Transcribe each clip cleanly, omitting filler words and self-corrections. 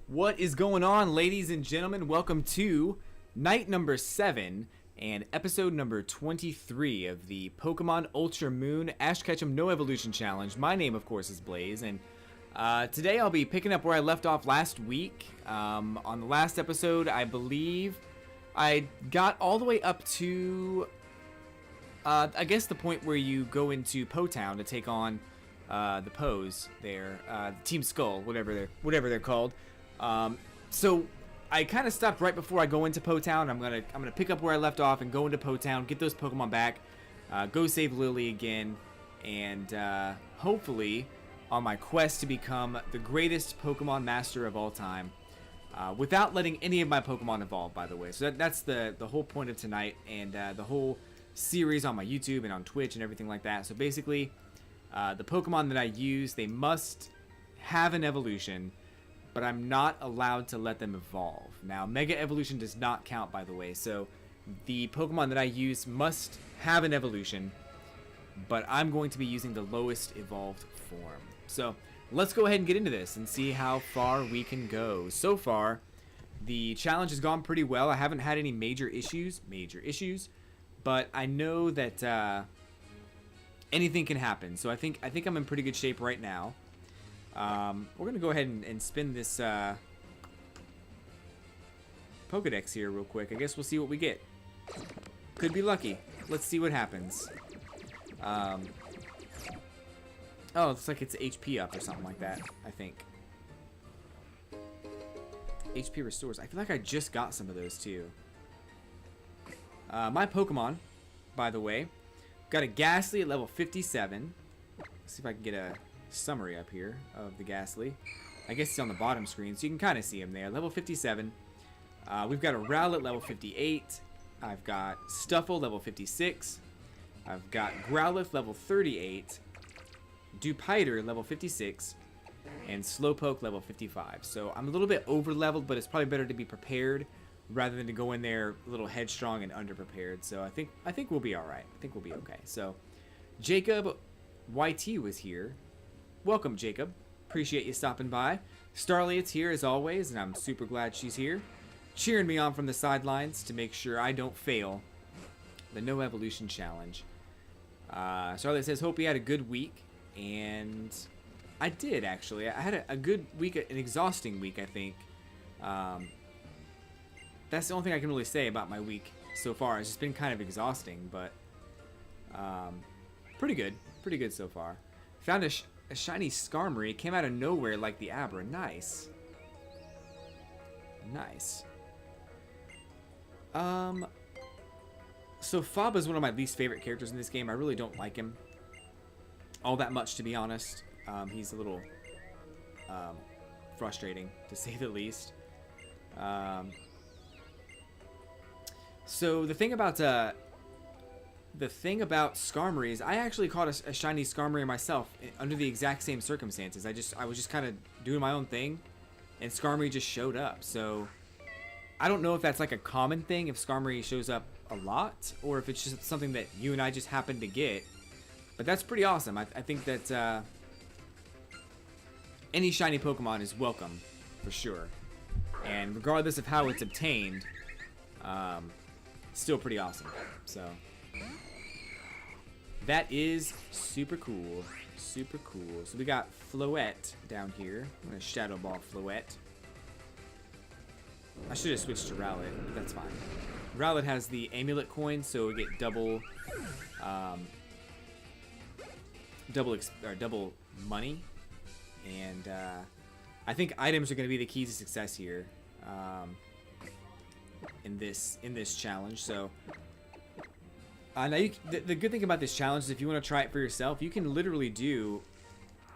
What is going on, ladies and gentlemen? Welcome to night number 7 and episode number 23 of the Pokemon Ultra Moon Ash Ketchum No Evolution Challenge. My name, of course, is Blaze, and today I'll be picking up where I left off last week. On the last episode, I believe I got all the way up to, I guess, the point where you go into Po Town to take on the Poes there, Team Skull, whatever they're called. So I kind of stopped right before I go into Po Town. I'm gonna pick up where I left off and go into Po Town, get those Pokemon back, go save Lily again, and hopefully on my quest to become the greatest Pokemon master of all time, without letting any of my Pokemon evolve, by the way. So that's the whole point of tonight, and the whole series on my YouTube and on Twitch and everything like that. So basically, the Pokemon that I use, they must have an evolution, but I'm not allowed to let them evolve. Now, Mega Evolution does not count, by the way, so the Pokemon that I use must have an evolution, but I'm going to be using the lowest evolved form. So, let's go ahead and get into this and see how far we can go. So far, the challenge has gone pretty well. I haven't had any major issues, but I know that anything can happen. So I think I'm in pretty good shape right now. We're going to go ahead and spin this Pokedex here real quick. I guess we'll see what we get. Could be lucky. Let's see what happens. Oh, it looks like it's HP up or something like that, I think. HP restores. I feel like I just got some of those too. My Pokemon, by the way, got a Ghastly at level 57. Let's see if I can get a summary up here of the Ghastly. I guess it's on the bottom screen, so you can kind of see him there. Level 57. We've got a Rowlet level 58. I've got Stuffle level 56. I've got Growlithe level 38. Dupiter level 56. And Slowpoke level 55. So I'm a little bit over leveled, but it's probably better to be prepared rather than to go in there a little headstrong and underprepared. So I think we'll be all right. I think we'll be okay. So Jacob YT was here. Welcome, Jacob. Appreciate you stopping by. Starliet's here as always, and I'm super glad she's here, cheering me on from the sidelines to make sure I don't fail the No Evolution Challenge. Starliet says, hope you had a good week, and I did, actually. I had a good week, an exhausting week, I think. That's the only thing I can really say about my week so far. It's just been kind of exhausting, but pretty good so far. Found a shiny Skarmory. It came out of nowhere like the Abra. Nice. Nice. So Fab is one of my least favorite characters in this game. I really don't like him all that much, to be honest. He's a little frustrating, to say the least. So the thing about Skarmory is I actually caught a shiny Skarmory myself under the exact same circumstances. I was just kind of doing my own thing, and Skarmory just showed up. So I don't know if that's like a common thing, if Skarmory shows up a lot, or if it's just something that you and I just happened to get. But that's pretty awesome. I think that any shiny Pokemon is welcome, for sure. And regardless of how it's obtained, still pretty awesome. So that is super cool. Super cool. So we got Floette down here. I'm going to Shadow Ball Floette. I should have switched to Rowlet, but that's fine. Rowlet has the Amulet coin, so we get double money. And I think items are going to be the key to success here in this challenge. So now the good thing about this challenge is if you want to try it for yourself, you can literally do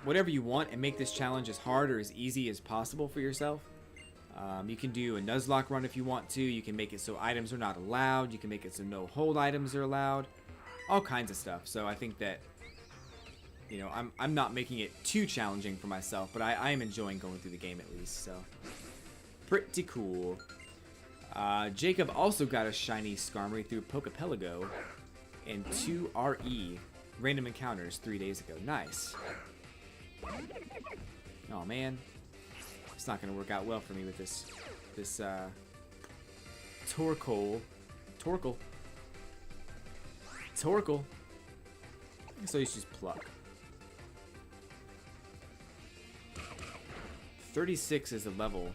whatever you want and make this challenge as hard or as easy as possible for yourself. You can do a Nuzlocke run if you want to. You can make it so items are not allowed. You can make it so no hold items are allowed. All kinds of stuff. So I think that, you know, I'm not making it too challenging for myself, but I am enjoying going through the game at least. So pretty cool. Jacob also got a shiny Skarmory through Pokepelago and 2 RE random encounters 3 days ago. Nice. Oh man. It's not gonna work out well for me with this Torkoal. Torkoal. So you just pluck. 36 is the level.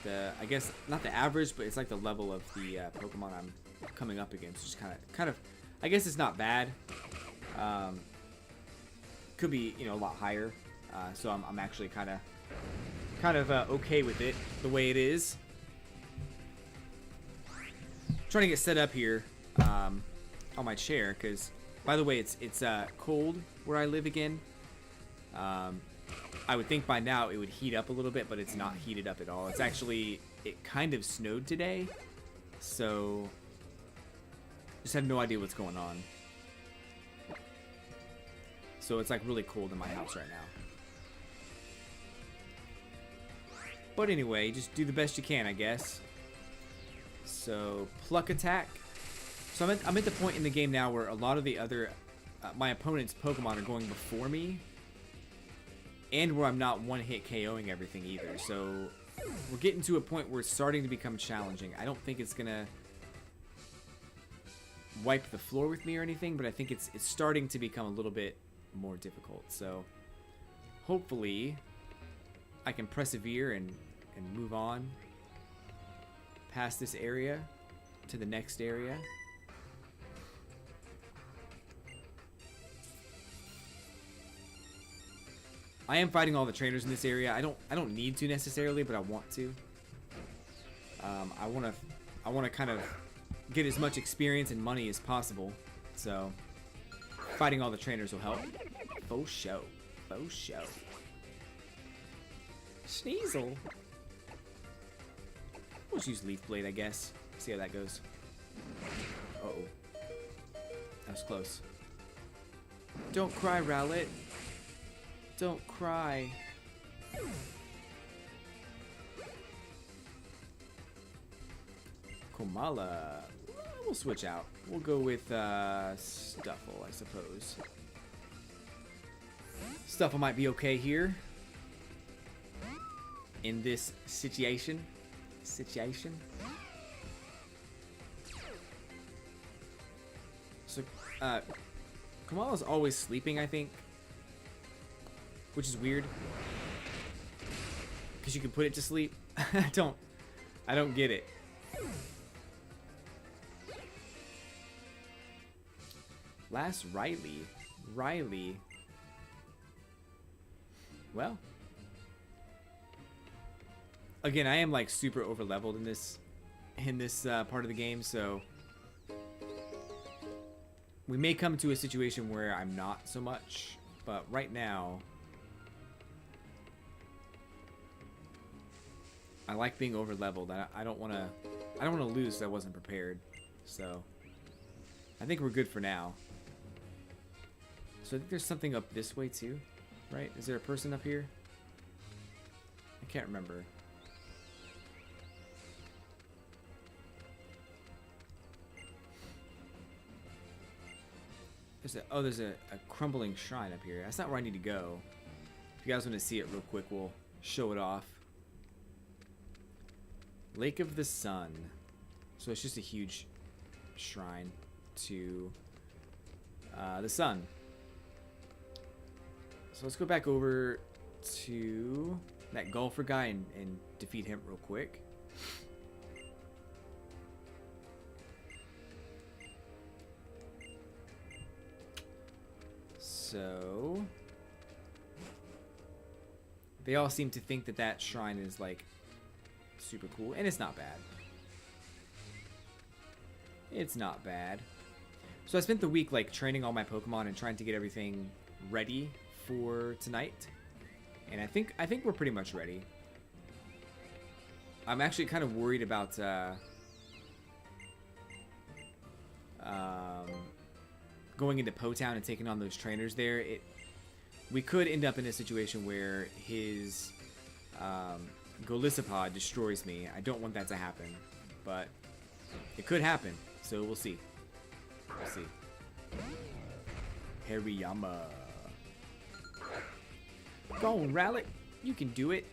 I guess not the average, but it's like the level of the Pokemon I'm coming up against. Just kind of. I guess it's not bad. Could be, you know, a lot higher. So I'm actually kind of okay with it the way it is. Trying to get set up here on my chair because, by the way, it's cold where I live again. I would think by now it would heat up a little bit, but it's not heated up at all. It's actually, it kind of snowed today, so just have no idea what's going on. So it's like really cold in my house right now. But anyway, just do the best you can, I guess. So pluck attack. So I'm at the point in the game now where a lot of the other my opponent's Pokemon are going before me, and where I'm not one-hit KOing everything either. So we're getting to a point where it's starting to become challenging. I don't think it's gonna wipe the floor with me or anything, but I think it's starting to become a little bit more difficult. So hopefully I can persevere and move on past this area to the next area. I am fighting all the trainers in this area. I don't need to necessarily, but I want to. I want to kind of get as much experience and money as possible. So fighting all the trainers will help. Faux show. Faux show. Sneasel. We'll just use Leaf Blade, I guess. See how that goes. Uh-oh. That was close. Don't cry, Rowlet. Don't cry. Komala. We'll switch out. We'll go with Stuffle, I suppose. Stuffle might be okay here. In this situation. So, Kamala's always sleeping, I think. Which is weird. Because you can put it to sleep. I don't get it. Last Riley. Well. Again, I am like super over leveled in this part of the game, so we may come to a situation where I'm not so much, but right now I like being over leveled. I don't want to lose. I wasn't prepared, so I think we're good for now. So I think there's something up this way too, right? Is there a person up here? I can't remember. There's a crumbling shrine up here. That's not where I need to go. If you guys want to see it real quick, we'll show it off. Lake of the Sun. So it's just a huge shrine to the sun. So let's go back over to that golfer guy and defeat him real quick. So they all seem to think that that shrine is like super cool, and it's not bad. It's not bad. So I spent the week like training all my Pokemon and trying to get everything ready for tonight, and I think we're pretty much ready. I'm actually kind of worried about going into Po-Town and taking on those trainers there. We could end up in a situation where his Golisopod destroys me. I don't want that to happen, but it could happen, so we'll see. We'll see. Hariyama. Go on, Rowlet. You can do it.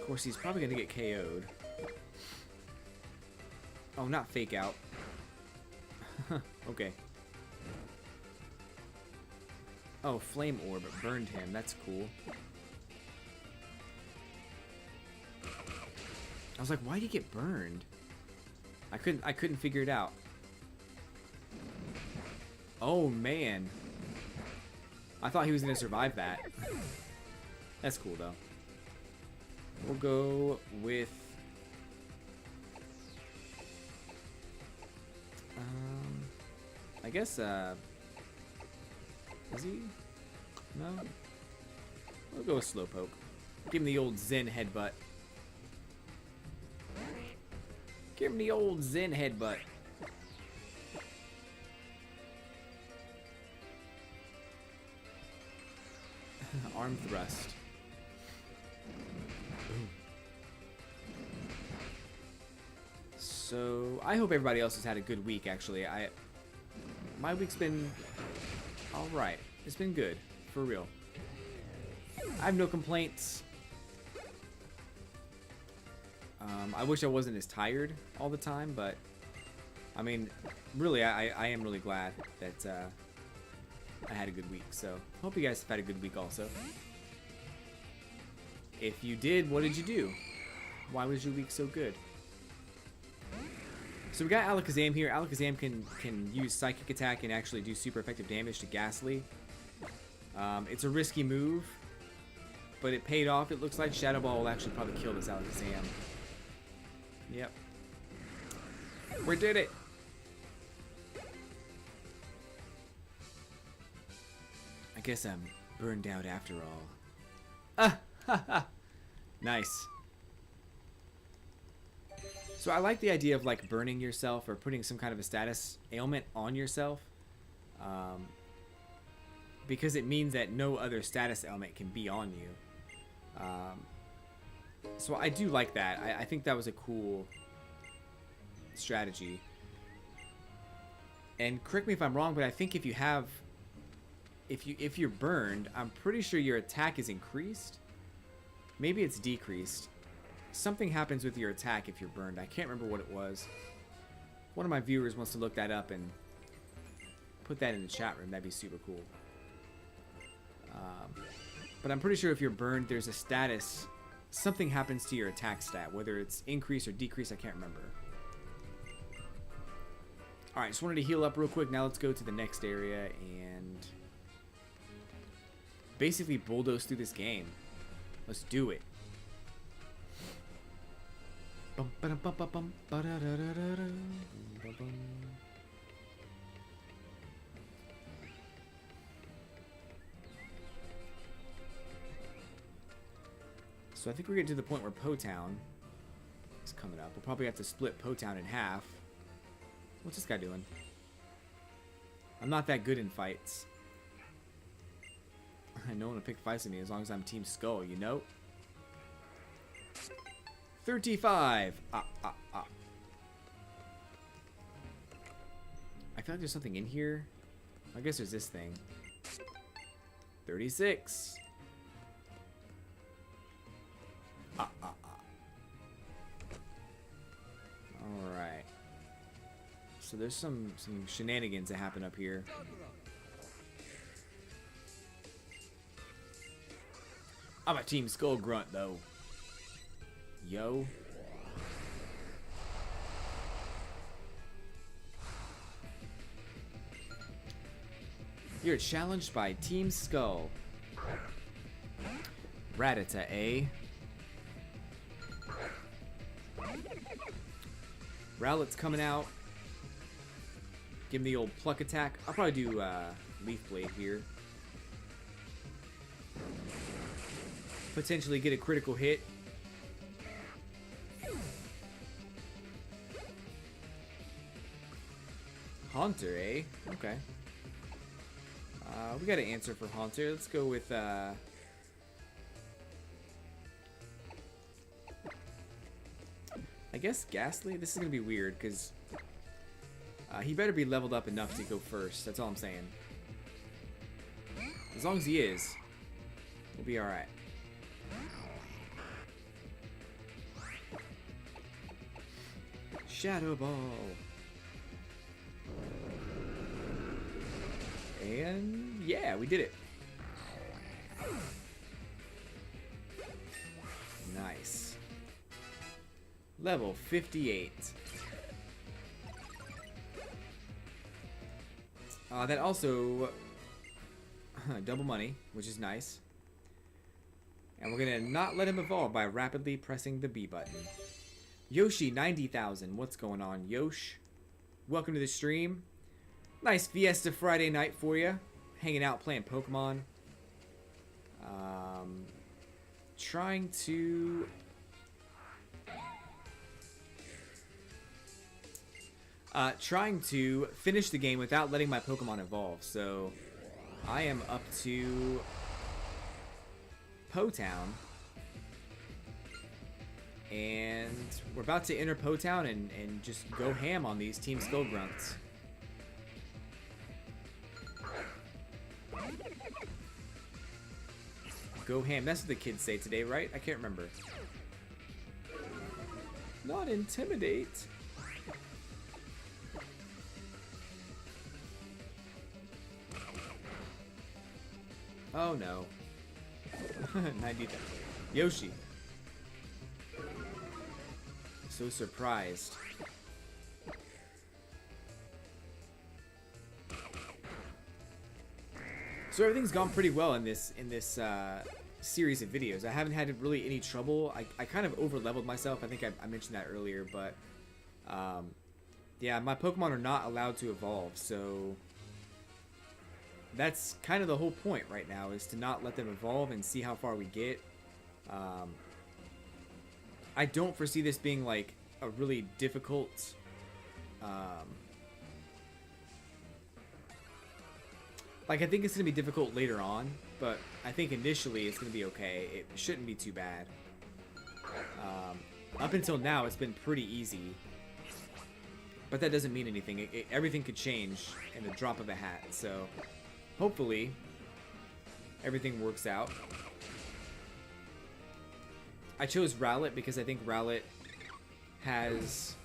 Of course, he's probably going to get KO'd. Oh, not fake out. Okay. Oh, flame orb burned him. That's cool. I was like, why did he get burned? I couldn't figure it out. Oh man. I thought he was gonna survive that. That's cool though. We'll go with I guess is he? No? We'll go with Slowpoke. Give him the old Zen headbutt. Give him the old Zen headbutt. Arm thrust. So I hope everybody else has had a good week. Actually, my week's been all right. It's been good, for real. I have no complaints. I wish I wasn't as tired all the time, but I mean, really, I am really glad that I had a good week. So hope you guys have had a good week also. If you did, what did you do? Why was your week so good? So we got Alakazam here. Alakazam can use Psychic Attack and actually do super effective damage to Ghastly. It's a risky move, but it paid off. It looks like Shadow Ball will actually probably kill this Alakazam. Yep. We did it! I guess I'm burned out after all. Ah! Ha ha! Nice. So I like the idea of like burning yourself or putting some kind of a status ailment on yourself. Because it means that no other status ailment can be on you. So I do like that. I think that was a cool strategy. And correct me if I'm wrong, but I think if you have, if you're burned, I'm pretty sure your attack is increased. Maybe it's decreased. Something happens with your attack if you're burned. I can't remember what it was. One of my viewers wants to look that up and put that in the chat room. That'd be super cool. But I'm pretty sure if you're burned, there's a status. Something happens to your attack stat, whether it's increase or decrease, I can't remember. Alright, just wanted to heal up real quick. Now let's go to the next area and basically bulldoze through this game. Let's do it. So I think we're getting to the point where Po-Town is coming up. We'll probably have to split Po-Town in half. What's this guy doing? I'm not that good in fights. No one will pick fights with me as long as I'm Team Skull, you know? 35! I feel like there's something in here. I guess there's this thing. 36! Alright. So there's some shenanigans that happen up here. I'm a Team Skull grunt though. Yo. You're challenged by Team Skull. Rattata, eh? Rowlet's coming out. Give him the old pluck attack. I'll probably do Leaf Blade here. Potentially get a critical hit. Haunter, eh? Okay. We got an answer for Haunter. Let's go with I guess Ghastly. This is gonna be weird because he better be leveled up enough to go first. That's all I'm saying. As long as he is, we'll be all right. Shadow Ball. And yeah, we did it. Nice. Level 58. That also double money, which is nice. And we're gonna not let him evolve by rapidly pressing the B button. Yoshi 90,000, what's going on, Yosh? Welcome to the stream. Nice Fiesta Friday night for you. Hanging out, playing Pokemon. Trying to finish the game without letting my Pokemon evolve. So I am up to Po-Town. And we're about to enter Po-Town and just go ham on these Team Skull Grunts. Go ham. That's what the kids say today, right? I can't remember. Not intimidate. Oh no. 90. Yoshi. So surprised. So everything's gone pretty well in this series of videos. I haven't had really any trouble. I kind of over-leveled myself. I think I mentioned that earlier, but yeah, my Pokemon are not allowed to evolve, so that's kind of the whole point right now, is to not let them evolve and see how far we get. I don't foresee this being like a really difficult like, I think it's going to be difficult later on, but I think initially it's going to be okay. It shouldn't be too bad. Up until now, it's been pretty easy. But that doesn't mean anything. Everything could change in the drop of a hat. So, hopefully, everything works out. I chose Rowlet because I think Rowlet has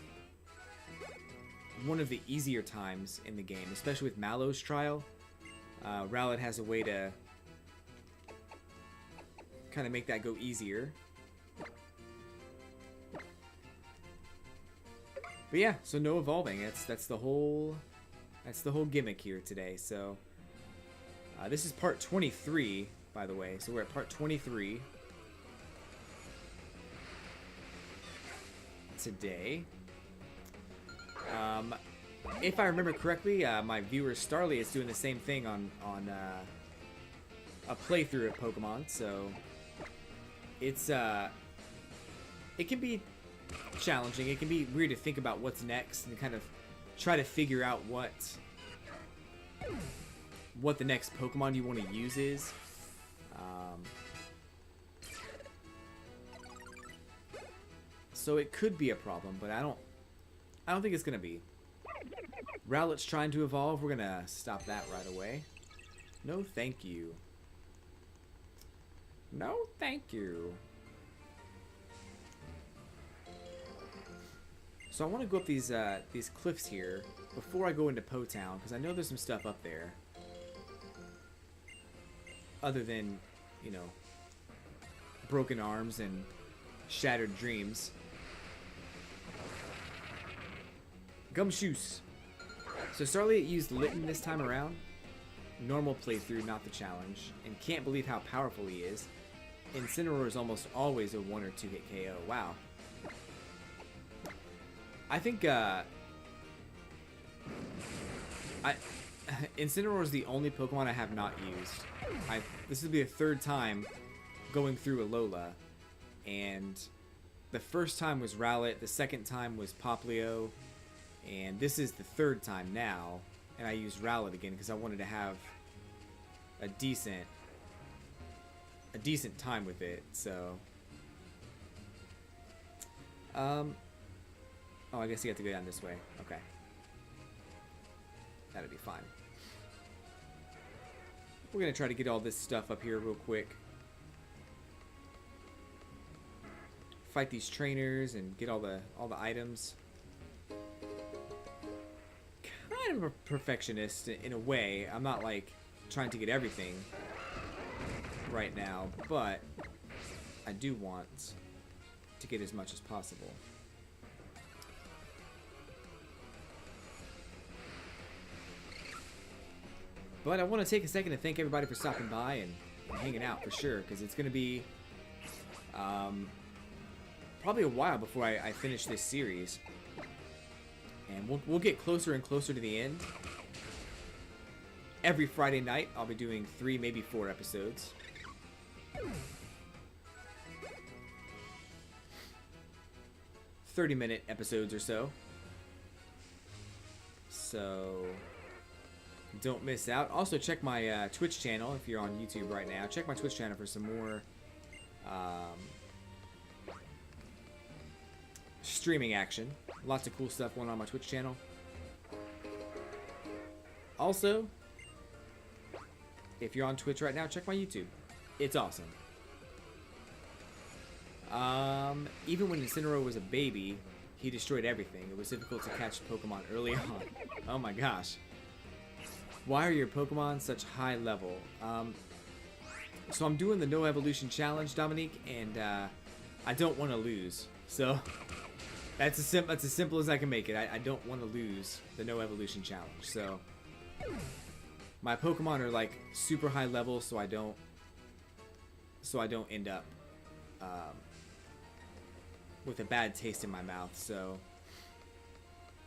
one of the easier times in the game, especially with Mallow's trial. Rowlet has a way to kind of make that go easier. But yeah, so no evolving. That's the whole gimmick here today. So this is part 23, by the way. So we're at part 23 today. If I remember correctly, my viewer Starly is doing the same thing on a playthrough of Pokemon, so it's it can be challenging. It can be weird to think about what's next and kind of try to figure out what the next Pokemon you want to use is. So it could be a problem, but I don't think it's gonna be. Rowlet's trying to evolve. We're gonna stop that right away. No, thank you. No, thank you. So I want to go up these cliffs here before I go into Po-Town, because I know there's some stuff up there. Other than, you know, broken arms and shattered dreams. Gumshoos. So Starly used Litten this time around. Normal playthrough, not the challenge. And can't believe how powerful he is. Incineroar is almost always a 1 or 2 hit KO. Wow. I think Incineroar is the only Pokemon I have not used. This will be the third time going through Alola. And the first time was Rowlet, the second time was Popplio. And this is the third time now, and I used Rowlet again because I wanted to have a decent time with it. So, oh, I guess you have to go down this way. Okay, that'll be fine. We're gonna try to get all this stuff up here real quick. Fight these trainers and get all the items. kind of a perfectionist in a way. I'm not like trying to get everything right now, but I do want to get as much as possible. But I want to take a second to thank everybody for stopping by and hanging out for sure, because it's going to be probably a while before I finish this series. And we'll get closer and closer to the end. Every Friday night, I'll be doing 3, maybe 4 episodes. "30-minute episodes or so. So don't miss out. Also, check my Twitch channel if you're on YouTube right now. Check my Twitch channel for some more streaming action. Lots of cool stuff going on my Twitch channel. Also, if you're on Twitch right now, check my YouTube. It's awesome. Even when Incineroar was a baby, he destroyed everything. It was difficult to catch Pokemon early on. Oh my gosh. Why are your Pokemon such high level? So I'm doing the No Evolution Challenge, Dominique, and I don't want to lose. So that's as simple as I can make it. I don't want to lose the No Evolution Challenge. So my Pokemon are like super high level, so I don't end up with a bad taste in my mouth. So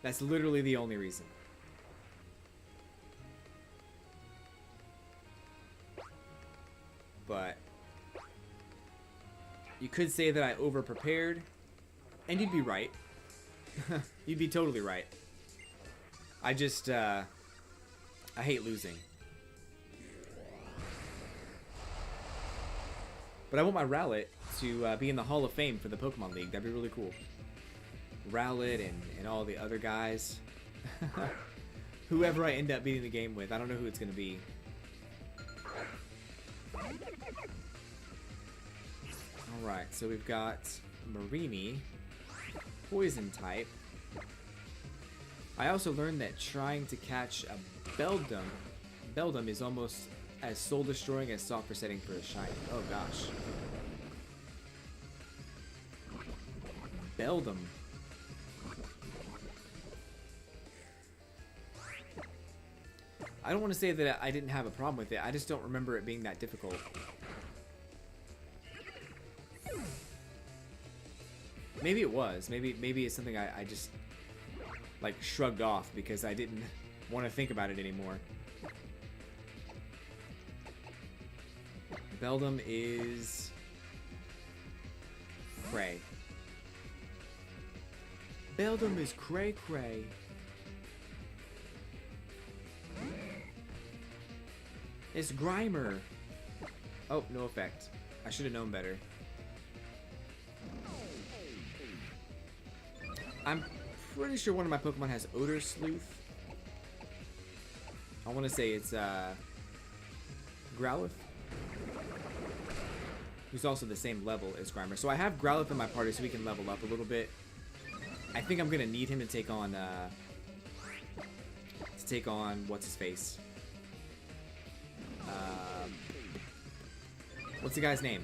that's literally the only reason. But you could say that I over-prepared, and you'd be right. You'd be totally right. I just, I hate losing. But I want my Rowlet to be in the Hall of Fame for the Pokemon League. That'd be really cool. Rowlet and all the other guys. Whoever I end up beating the game with. I don't know who it's going to be. Alright, so we've got Marini, poison type. I also learned that trying to catch a Beldum is almost as soul destroying as soft resetting for a shiny. Oh gosh. Beldum. I don't want to say that I didn't have a problem with it. I just don't remember it being that difficult. Maybe it was. Maybe it's something I just like shrugged off because I didn't want to think about it anymore. Beldum is cray. Beldum is cray cray. It's Grimer. Oh, no effect. I should have known better. I'm pretty sure one of my Pokemon has Odor Sleuth. I want to say it's Growlithe, who's also the same level as Grimer. So I have Growlithe in my party so we can level up a little bit. I think I'm gonna need him to take on what's his face. What's the guy's name?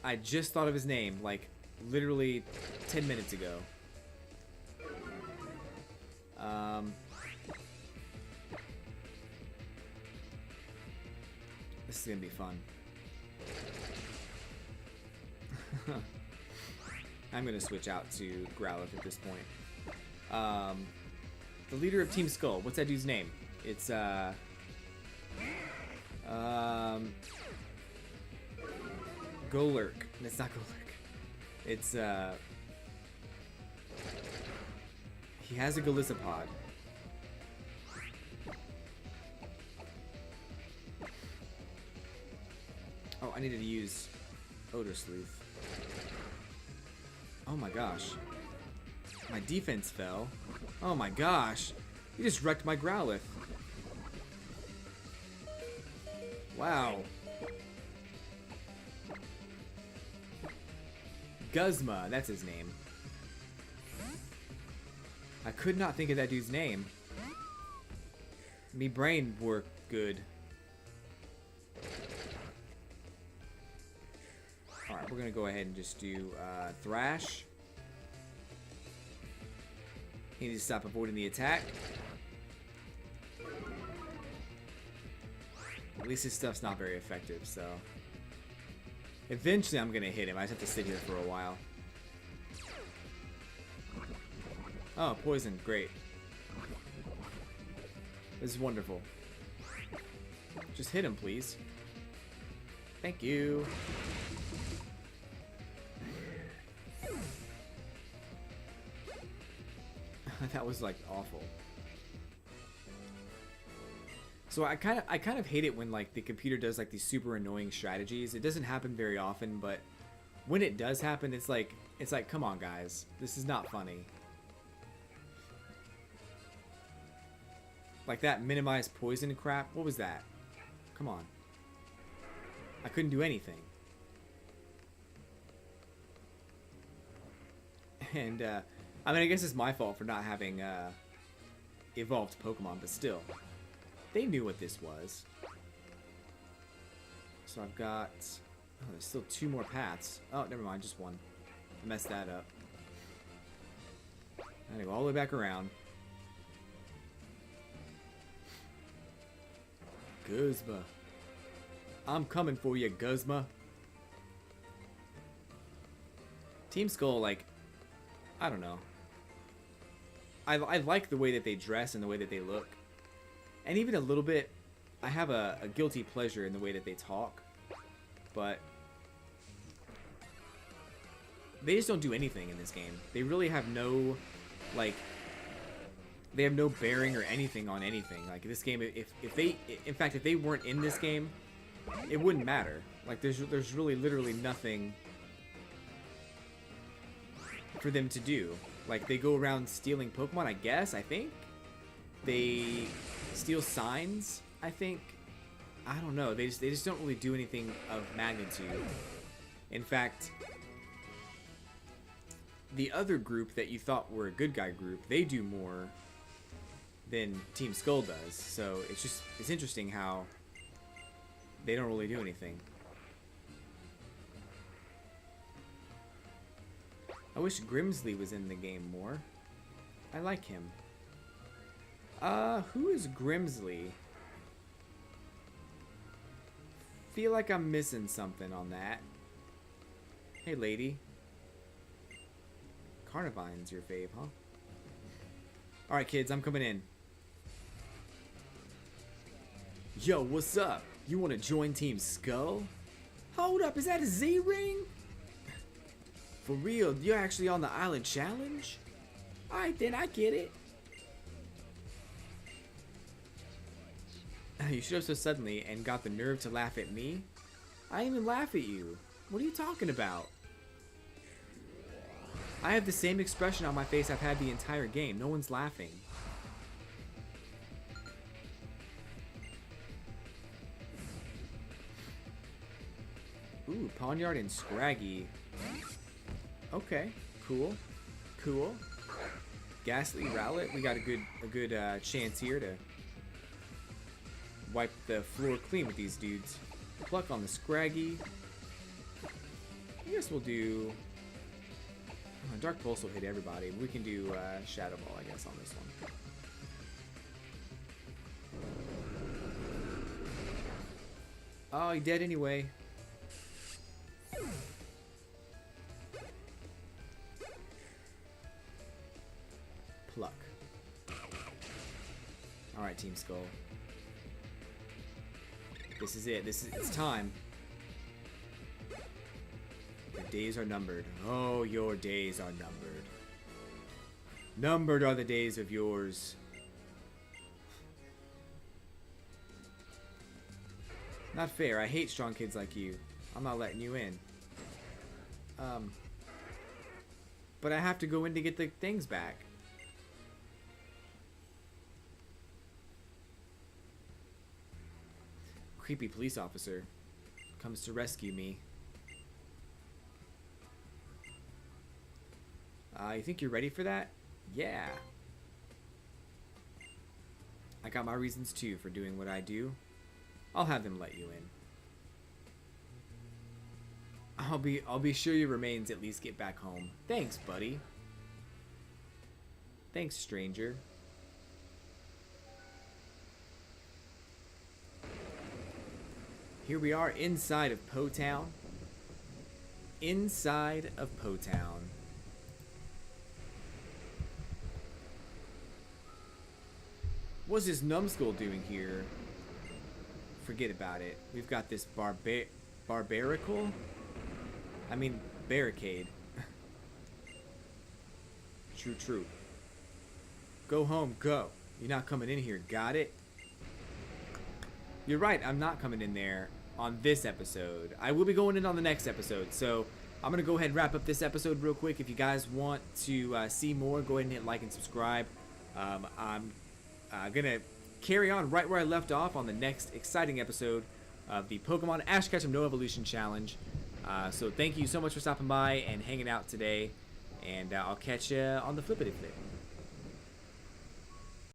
I just thought of his name, like, literally 10 minutes ago. This is gonna be fun. I'm gonna switch out to Growlithe at this point. The leader of Team Skull, what's that dude's name? It's, Golurk. It's not Golurk. It's, he has a Golisopod. Oh, I needed to use Odor Sleuth. Oh my gosh. My defense fell. Oh my gosh. You just wrecked my Growlithe. Wow. Guzma, that's his name. I could not think of that dude's name. Me brain worked good. Alright, we're gonna go ahead and just do Thrash. He needs to stop avoiding the attack. At least his stuff's not very effective, so... Eventually I'm gonna hit him. I just have to sit here for a while. Oh, poison. Great. This is wonderful. Just hit him, please. Thank you. That was like awful. So I kind of hate it when like the computer does like these super annoying strategies. It doesn't happen very often, but when it does happen, it's like come on guys, this is not funny. Like that minimized poison crap. What was that? Come on. I couldn't do anything. And I mean, I guess it's my fault for not having evolved Pokemon, but still. They knew what this was. So I've got... Oh, there's still 2 more paths. Oh, never mind, just 1. I messed that up. I gotta go all the way back around. Guzma. I'm coming for you, Guzma. Team Skull, like... I don't know. I like the way that they dress and the way that they look. And even a little bit, I have a guilty pleasure in the way that they talk. But they just don't do anything in this game. They really have no, like, they have no bearing or anything on anything. Like, this game, if they, in fact, if they weren't in this game, it wouldn't matter. Like, there's really literally nothing for them to do. Like, they go around stealing Pokemon, I guess, I think. They steal signs, I think. I don't know. They just don't really do anything of magnitude. In fact, the other group that you thought were a good guy group, they do more than Team Skull does. So it's interesting how they don't really do anything. I wish Grimsley was in the game more. I like him. Who is Grimsley? Feel like I'm missing something on that. Hey, lady. Carnivine's your fave, huh? Alright, kids, I'm coming in. Yo, what's up? You want to join Team Skull? Hold up, is that a Z-Ring? For real, you're actually on the Island Challenge? Alright then, I get it. You showed up so suddenly and got the nerve to laugh at me? I didn't even laugh at you. What are you talking about? I have the same expression on my face I've had the entire game. No one's laughing. Ooh, Pawniard and Scraggy. Okay, cool. Cool. Ghastly Rowlet. We got a good chance here to wipe the floor clean with these dudes. Pluck on the Scraggy. I guess we'll do... Dark Pulse will hit everybody. We can do Shadow Ball, I guess, on this one. Oh, he dead anyway. Pluck. Alright, Team Skull. This is it. It's time. Your days are numbered. Oh, your days are numbered. Numbered are the days of yours. Not fair. I hate strong kids like you. I'm not letting you in. But I have to go in to get the things back. Creepy police officer comes to rescue me. You think you're ready for that? Yeah. I got my reasons too for doing what I do. I'll have them let you in. I'll be sure your remains at least get back home. Thanks, buddy. Thanks, stranger. Here we are inside of Po Town. Inside of Po Town. What's this numbskull doing here? Forget about it. We've got this barbarical? I mean, barricade. True. Go home, go. You're not coming in here, got it? You're right, I'm not coming in there on this episode. I will be going in on the next episode, so I'm going to go ahead and wrap up this episode real quick. If you guys want to see more, go ahead and hit like and subscribe. I'm going to carry on right where I left off on the next exciting episode of the Pokemon Ash Ketchum No Evolution Challenge. So thank you so much for stopping by and hanging out today, and I'll catch you on the flippity flip.